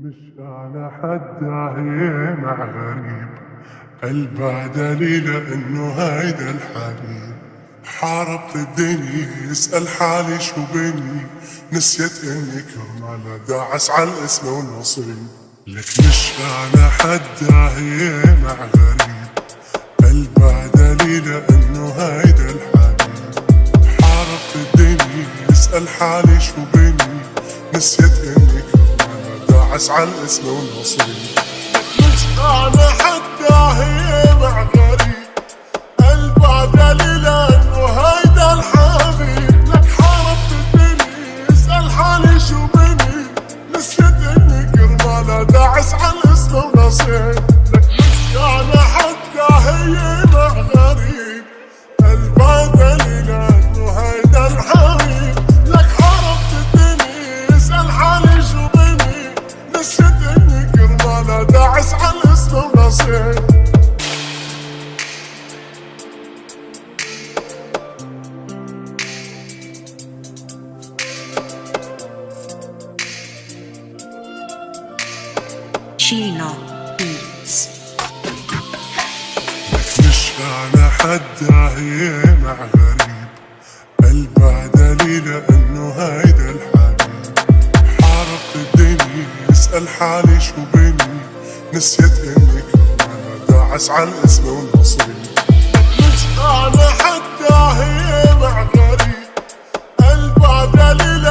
مش على حد هي مع غريب قلبه دليل انه هيدا الحبيب. حاربت الدنيا يسأل حالي شو بني، نسيت اني كرمالة داعس على الاسم والنصري. لك مش على حد هي مع غريب قلبه دليل انه هيدا الحبيب. حاربت الدنيا يسأل حالي شو بني، نسيت اني كرمالة داعس على الاسم والنصري. مش على حد هي مع غريب قلبه دليل انه هيدا الحبيب. لك حاربت الدنيا يسأل حالي شو بني، نسيت اني كرمالة داعس على الاسم ونصيب. لك مش على حد هي مع غريب قلبه دليل انه هيدا الحبيب. لك حاربت الدنيا يسأل حالي شو بني، نسيت اني كرمالة داعس على الاسم ونصيب. Chino Beats. مش على حد هي مع غريب قلبه دليل انه هيدا الحبيب. حاربت الدنيا يسأل حالي شو بني، نسيت اني كرمالة داعس على الاسم والنصري. مش على حد هي مع غريب قلبه دليل